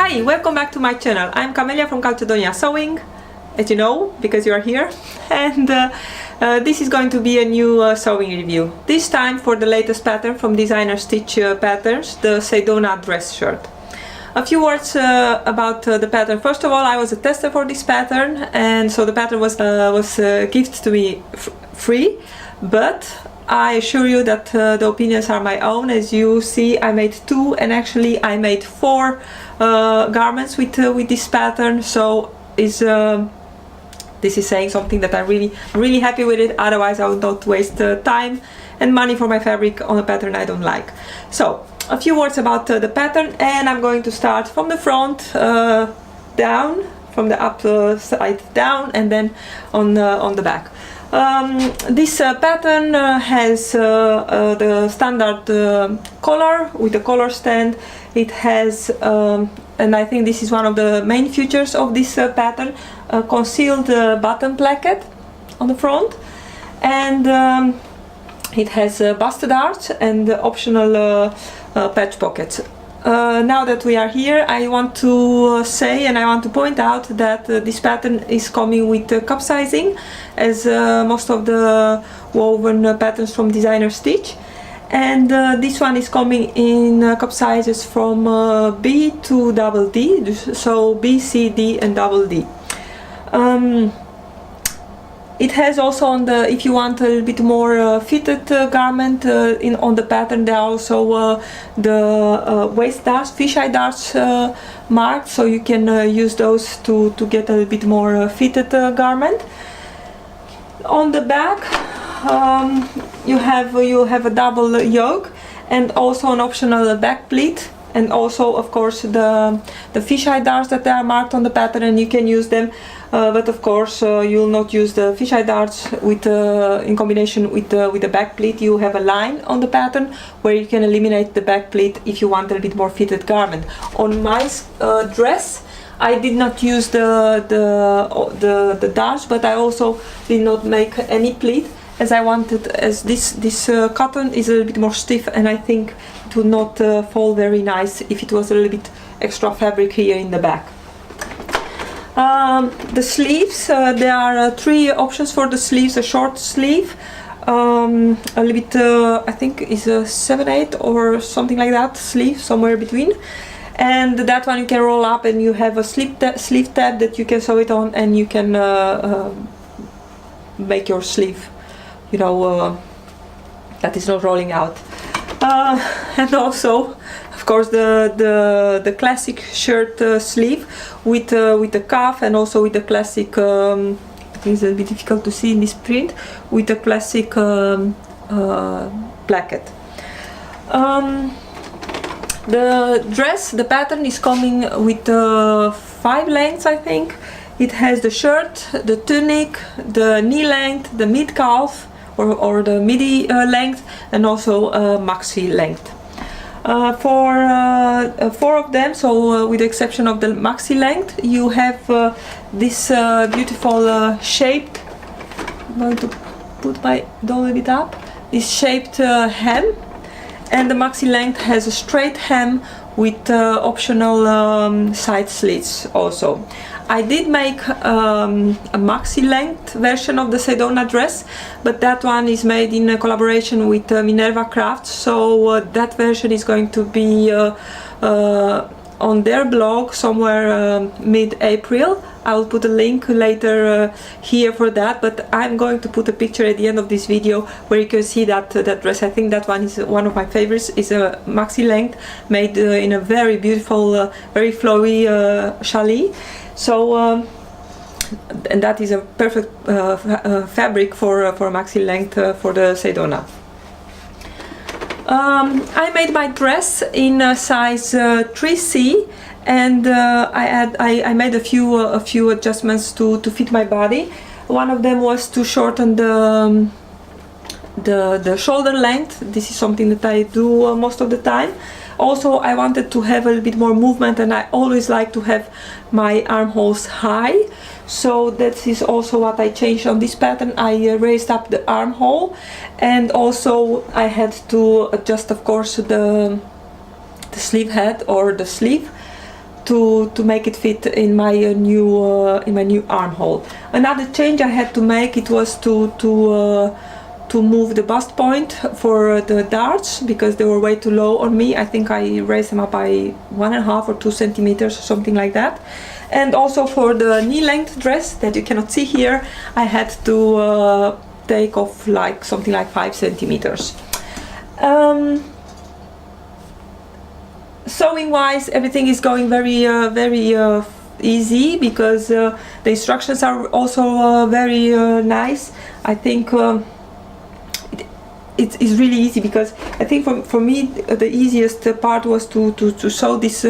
Hi, welcome back to my channel. I'm Camelia from Calcedonia Sewing, as you know, because you are here. And this is going to be a new sewing review. This time for the latest pattern from Designer Stitch Patterns, the Sedona dress shirt. A few words about the pattern. First of all, I was a tester for this pattern, and so the pattern was gifted to me free, but I assure you that the opinions are my own. As you see, I made 2, and actually I made 4 garments with this pattern, so this is saying something that I'm really happy with it. Otherwise I would not waste time and money for my fabric on a pattern I don't like. So a few words about the pattern, and I'm going to start from the front down, from the upside down, and then on the back. This pattern has the standard collar with the collar stand. It has, and I think this is one of the main features of this pattern, a concealed button placket on the front, and it has busted arch and optional patch pockets. Now that we are here, I want to say, and I want to point out that this pattern is coming with cup sizing, as most of the woven patterns from Designer Stitch, and this one is coming in cup sizes from B to double D, so B, C, D and double D. It has also, on the, if you want a little bit more fitted garment on the pattern, there are also the waist darts, fisheye darts marked, so you can use those to get a little bit more fitted garment. On the back you have a double yoke and also an optional back pleat, and also of course the fisheye darts that are marked on the pattern, and you can use them. But of course you'll not use the fisheye darts with in combination with the back pleat. You have a line on the pattern where you can eliminate the back pleat if you want a little bit more fitted garment. On my dress I did not use the darts, but I also did not make any pleat, as I wanted, as this cotton is a little bit more stiff, and I think it would not fall very nice if it was a little bit extra fabric here in the back. The sleeves, there are 3 options for the sleeves. A short sleeve, a little bit, I think is a 7/8 or something like that sleeve, somewhere between, and that one you can roll up, and you have a sleeve tab that you can sew it on, and you can make your sleeve, you know, that is not rolling out. And also of course the classic shirt sleeve with the cuff, and also with the classic I think it's a bit difficult to see in this print, with the classic placket. The dress, the pattern is coming with 5 lengths, I think. It has the shirt, the tunic, the knee length, the mid calf or the midi length, and also maxi length. For 4 of them, so with the exception of the maxi length, you have this beautiful shaped, I'm going to put my doll a bit up, this shaped hem, and the maxi length has a straight hem with optional side slits also. I did make a maxi length version of the Sedona dress, but that one is made in collaboration with Minerva Crafts, so that version is going to be on their blog somewhere mid-April. I will put a link later here for that, but I'm going to put a picture at the end of this video where you can see that dress. I think that one is one of my favorites. It's a maxi length made in a very beautiful, very flowy challis. So and that is a perfect fabric for a maxi length for the Sedona. I made my dress in size 3C, and I made a few adjustments to fit my body. One of them was to shorten the shoulder length. This is something that I do most of the time. Also, I wanted to have a little bit more movement, and I always like to have my armholes high, so that is also what I changed on this pattern. I raised up the armhole, and also I had to adjust, of course, the sleeve head or the sleeve to make it fit in my new armhole. Another change I had to make, it was to move the bust point for the darts, because they were way too low on me. I think I raised them up by 1.5 or 2 centimeters or something like that. And also for the knee length dress that you cannot see here, I had to take off like something like 5 centimeters. Sewing wise, everything is going very easy, because the instructions are also very nice. I think it's really easy, because I think for me the easiest part was to sew this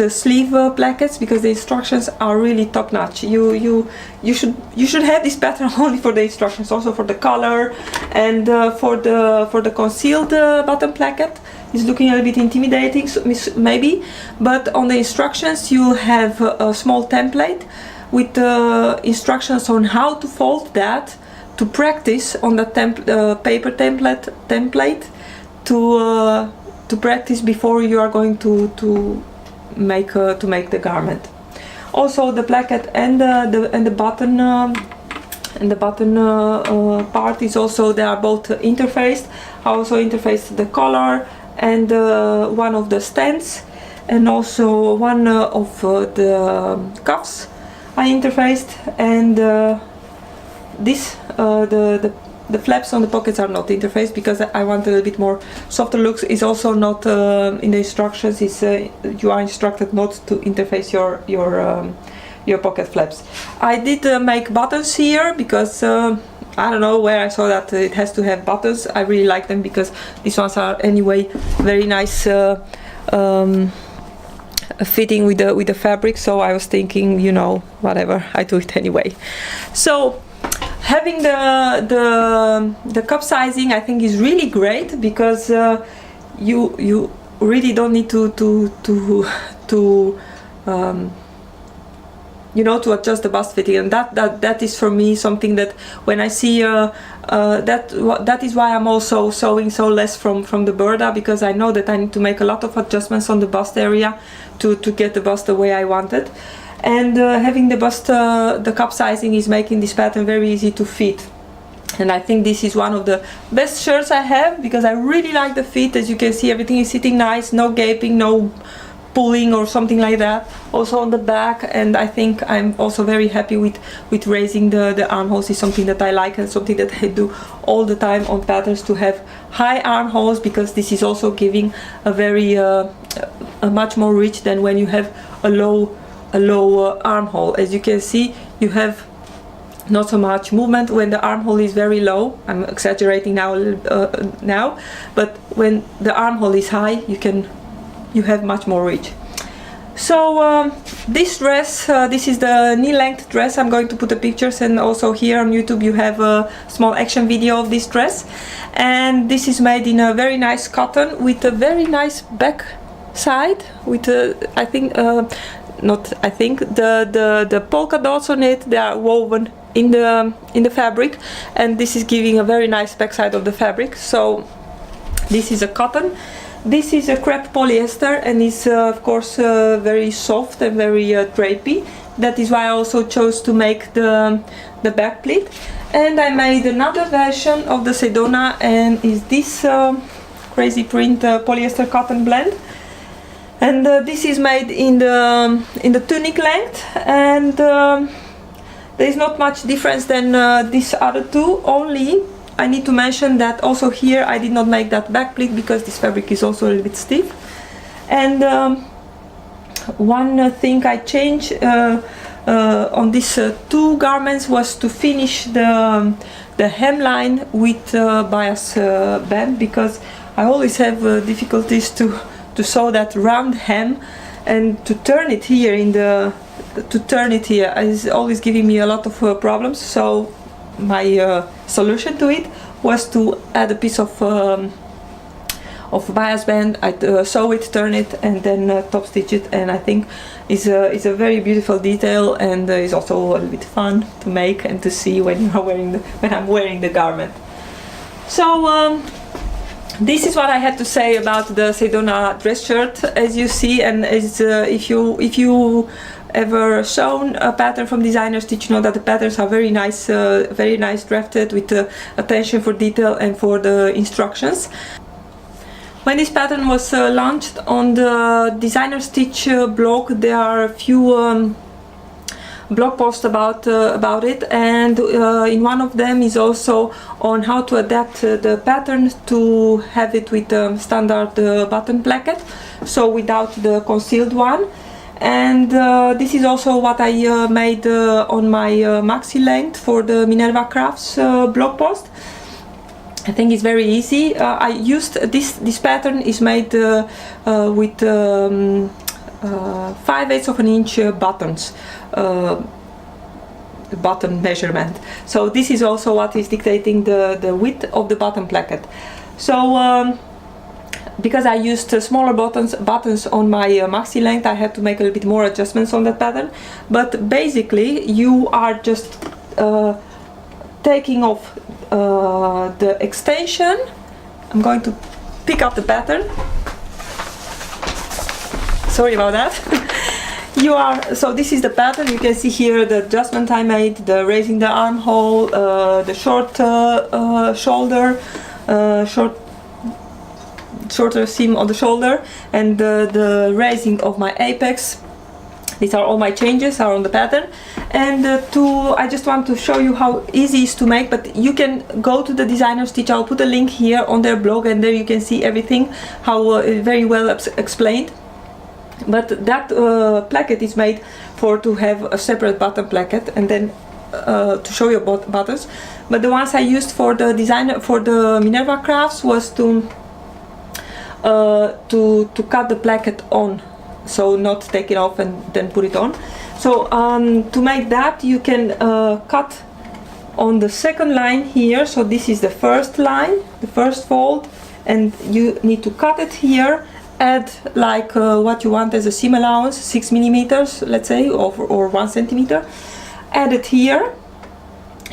sleeve plackets, because the instructions are really top notch. You should have this pattern only for the instructions, also for the color, and for the concealed bottom placket. It's looking a little bit intimidating, so maybe, but on the instructions you have a small template with instructions on how to fold that, to practice on the paper template to practice before you are going to make the garment. Also the placket and the button part is also, they are both interfaced. I also interfaced the collar and one of the stands, and also one of the cuffs I interfaced, and the flaps on the pockets are not interfaced, because I want a little bit more softer looks. Is also not in the instructions. Is you are instructed not to interface your pocket flaps. I did make buttons here, because I don't know where I saw that it has to have buttons. I really like them, because these ones are anyway very nice fitting with the fabric. So I was thinking, you know, whatever, I do it anyway. So having the cup sizing, I think, is really great, because you really don't need to adjust the bust fitting, and that is for me something that when I see that is why I'm also sewing so less from the Burda, because I know that I need to make a lot of adjustments on the bust area to get the bust the way I want it. And having the cup sizing is making this pattern very easy to fit. And I think this is one of the best shirts I have, because I really like the fit. As you can see, everything is sitting nice, no gaping, no pulling or something like that. Also on the back, and I think I'm also very happy with raising the armholes. Is something that I like, and something that I do all the time on patterns, to have high armholes, because this is also giving a very a much more reach than when you have a low armhole. As you can see, you have not so much movement when the armhole is very low. I'm exaggerating now a little now, but when the armhole is high, you have much more reach. So this dress, this is the knee length dress. I'm going to put the pictures, and also here on YouTube you have a small action video of this dress. And this is made in a very nice cotton with a very nice back side, with I think the polka dots on it, they are woven in the fabric, and this is giving a very nice backside of the fabric. So this is a cotton. This is a crepe polyester, and is of course very soft and very drapey. That is why I also chose to make the back pleat. And I made another version of the Sedona, and is this crazy print polyester cotton blend. And this is made in the tunic length, and there is not much difference than these other two. Only I need to mention that also here I did not make that back pleat, because this fabric is also a little bit stiff. And one thing I changed on these two garments was to finish the hemline with bias band, because I always have difficulties to sew that round hem, and to turn it here is always giving me a lot of problems. So my solution to it was to add a piece of bias band. I sew it, turn it, and then top stitch it, and I think is a very beautiful detail, and is also a little bit fun to make and to see when I'm wearing the garment. So this is what I had to say about the Sedona dress shirt, as you see, and as if you ever shown a pattern from Designer Stitch, you know that the patterns are very nice drafted with attention for detail and for the instructions. When this pattern was launched on the Designer Stitch blog, there are a few blog posts about it, and in one of them is also on how to adapt the pattern to have it with standard button placket, so without the concealed one. And this is also what I made on my maxi length for the Minerva Crafts blog post. I think it's very easy. I used this pattern is made with 5/8 of an inch buttons, the button measurement. So this is also what is dictating the width of the button placket. So because I used smaller buttons on my maxi length, I had to make a little bit more adjustments on that pattern. But basically, you are just taking off the extension. I'm going to pick up the pattern. Sorry about that. So this is the pattern. You can see here the adjustment I made, the raising the armhole, the short shoulder, shorter seam on the shoulder, and the raising of my apex. These are all my changes are on the pattern. And I just want to show you how easy it is to make, but you can go to the Designer Stitch. I'll put a link here on their blog, and there you can see everything, how very well explained. But that placket is made to have a separate button placket, and then to show you buttons. But the ones I used for the Minerva Crafts was to cut the placket on, so not take it off and then put it on. So to make that, you can cut on the second line here. So this is the first line, the first fold, and you need to cut it here. Add like what you want as a seam allowance, 6 millimeters, let's say, or 1 centimeter. Add it here,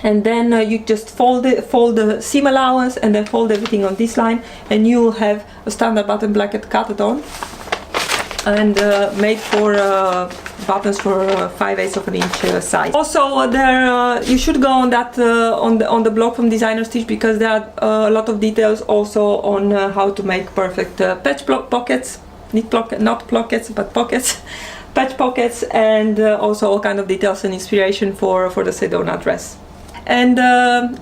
and then you just fold the seam allowance, and then fold everything on this line, and you will have a standard button placket cut on and made for buttons for 5/8 of an inch size. Also, there you should go on that on the blog from Designer Stitch, because there are a lot of details also on how to make perfect patch pockets, not pockets, but pockets, patch pockets, and also all kind of details and inspiration for the Sedona dress. And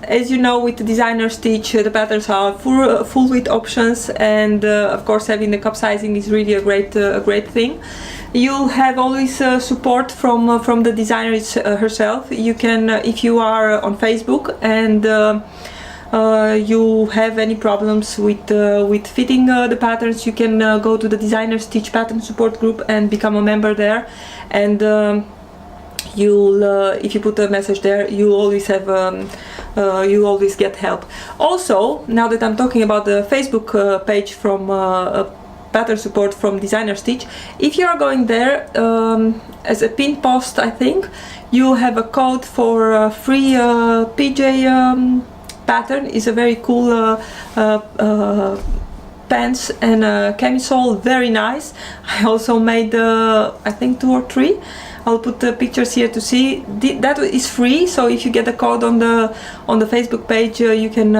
as you know, with the Designer Stitch, the patterns are full width options, and of course having the cup sizing is really a great thing. You have always support from the designer herself. You can, if you are on Facebook and you have any problems with fitting the patterns, you can go to the Designer Stitch pattern support group and become a member there. And if you put a message there, you always have you always get help. Also, now that I'm talking about the Facebook page from pattern support from Designer Stitch, if you are going there as a pin post, I think you have a code for free PJ pattern. Is a very cool pants and camisole, very nice. I also made I think 2 or 3. I'll put the pictures here to see. That is free, so if you get a code on the Facebook page, you can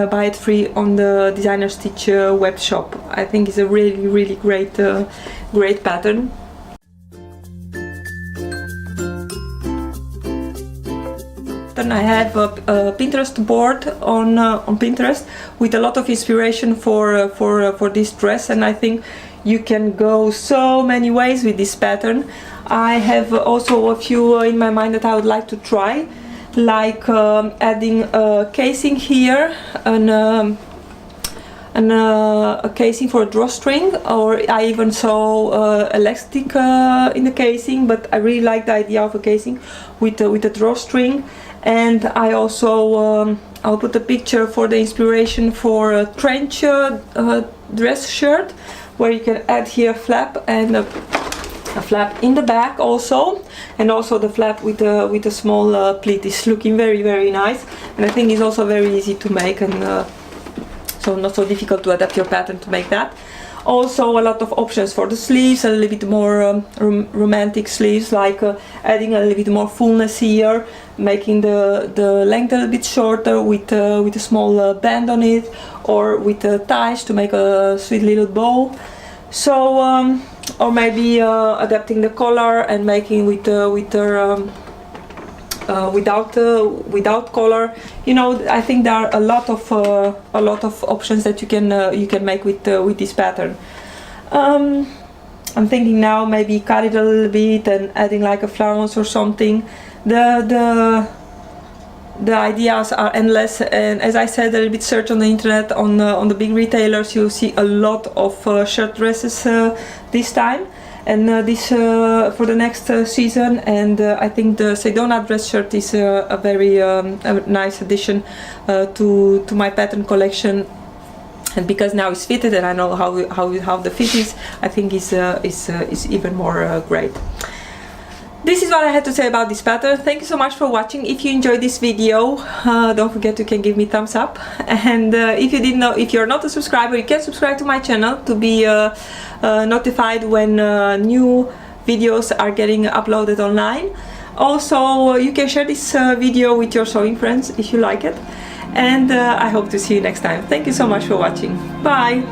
buy it free on the Designer Stitch web shop. I think it's a really great pattern. Then I have a Pinterest board on Pinterest with a lot of inspiration for this dress, and I think you can go so many ways with this pattern. I have also a few in my mind that I would like to try, like adding a casing here and a casing for a drawstring, or I even saw elastic in the casing, but I really like the idea of a casing with a drawstring. And I also I'll put a picture for the inspiration for a trench dress shirt, where you can add here a flap and a flap in the back also, and also the flap with a small pleat is looking very nice, and I think it's also very easy to make. And so not so difficult to adapt your pattern to make that. Also a lot of options for the sleeves, a little bit more romantic sleeves, like adding a little bit more fullness here, making the length a little bit shorter with a small band on it, or with ties to make a sweet little bow. So or maybe adapting the collar and making without collar. You know, I think there are a lot of options that you can make with this pattern. I'm thinking now maybe cut it a little bit and adding like a flounce or something. The ideas are endless, and as I said, a little bit search on the internet on the big retailers. You see a lot of shirt dresses this time, and this for the next season. And I think the Sedona dress shirt is a very a nice addition to my pattern collection. And because now it's fitted and I know how the fit is, I think is even more great. This is what I had to say about this pattern. Thank you so much for watching. If you enjoyed this video, don't forget you can give me thumbs up. And if you're not a subscriber, you can subscribe to my channel to be notified when new videos are getting uploaded online. Also, you can share this video with your sewing friends if you like it. And I hope to see you next time. Thank you so much for watching. Bye!